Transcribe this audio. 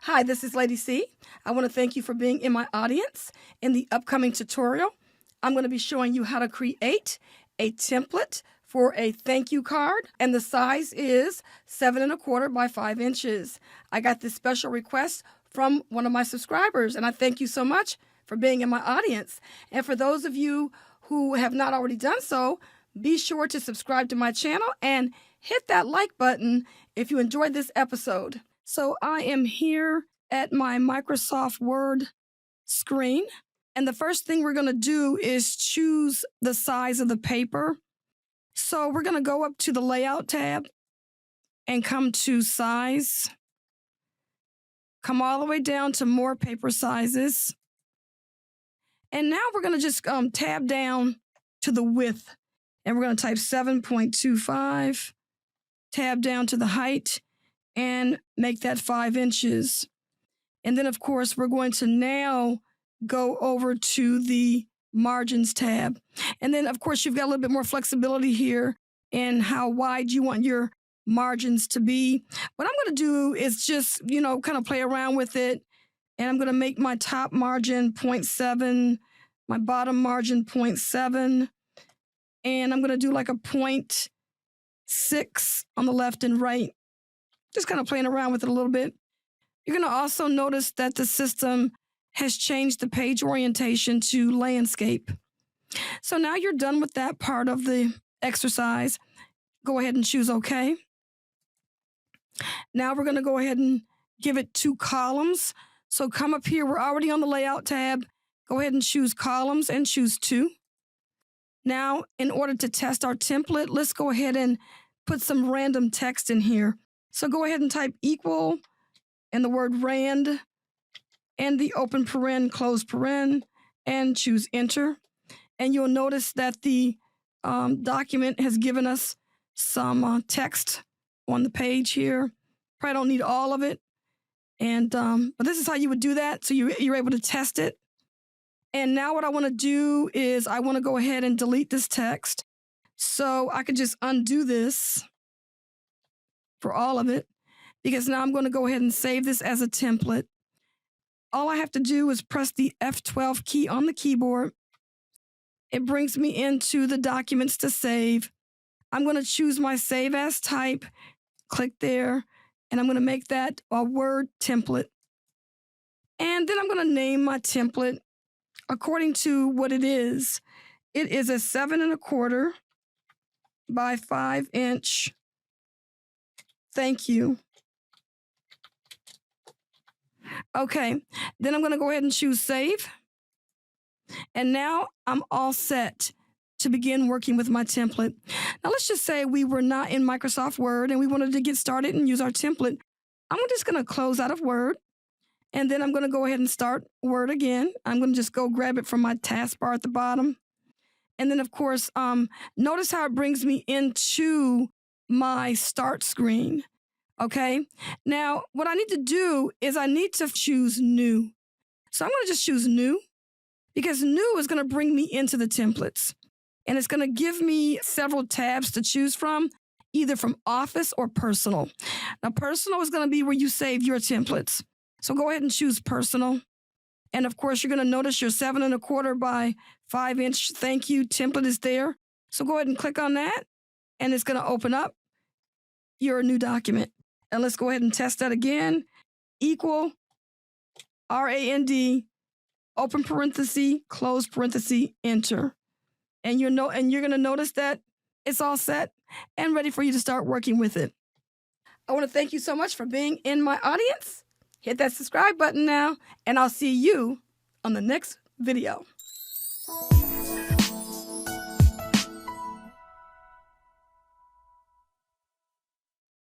Hi, this is Lady C. I want to thank you for being in my audience. In the upcoming tutorial, I'm going to be showing you how to create a template for a thank you card, and the size is 7 1/4 by 5 inches. I got this special request from one of my subscribers, and I thank you so much for being in my audience. And for those of you who have not already done so, be sure to subscribe to my channel and hit that like button if you enjoyed this episode. So I am here at my Microsoft Word screen, and the first thing we're going to do is choose the size of the paper. So we're going to go up to the Layout tab and come to Size. Come all the way down to More Paper Sizes. And now we're going to just tab down to the width, and we're going to type 7.25, tab down to the height, and make that 5 inches. And then, of course, we're going to now go over to the Margins tab. And then, of course, you've got a little bit more flexibility here in how wide you want your margins to be. What I'm going to do is just, kind of play around with it. And I'm going to make my top margin 0.7, my bottom margin 0.7. And I'm going to do like a 0.6 on the left and right. Just kind of playing around with it a little bit. You're going to also notice that the system has changed the page orientation to landscape. So now you're done with that part of the exercise. Go ahead and choose OK. Now we're going to go ahead and give it 2 columns. So come up here. We're already on the Layout tab. Go ahead and choose Columns and choose 2. Now, in order to test our template, let's go ahead and put some random text in here. So go ahead and type equal and the word rand and the open paren, close paren, and choose enter. And you'll notice that the document has given us some text on the page here. Probably don't need all of it. And but this is how you would do that. So you're able to test it. And now what I want to do is I want to go ahead and delete this text. So I could just undo this for all of it, because now I'm going to go ahead and save this as a template. All I have to do is press the F12 key on the keyboard. It brings me into the documents to save. I'm going to choose my Save As type, click there, and I'm going to make that a Word template. And then I'm going to name my template according to what it is. It is a 7 1/4 by 5 inch thank you. Okay, then I'm going to go ahead and choose Save. And now I'm all set to begin working with my template. Now let's just say we were not in Microsoft Word and we wanted to get started and use our template. I'm just going to close out of Word. And then I'm going to go ahead and start Word again. I'm going to just go grab it from my taskbar at the bottom. And then, of course, notice how it brings me into my start screen. Okay. Now, what I need to do is I need to choose New. So I'm going to just choose New, because New is going to bring me into the templates. And it's going to give me several tabs to choose from, either from Office or Personal. Now, Personal is going to be where you save your templates. So go ahead and choose Personal. And of course, you're going to notice your 7 1/4 by 5 inch thank you template is there. So go ahead and click on that, and it's going to open up your new document. And let's go ahead and test that again. Equal, RAND, open parenthesis, close parenthesis, enter. And you're going to notice that it's all set and ready for you to start working with it. I want to thank you so much for being in my audience. Hit that subscribe button now, and I'll see you on the next video.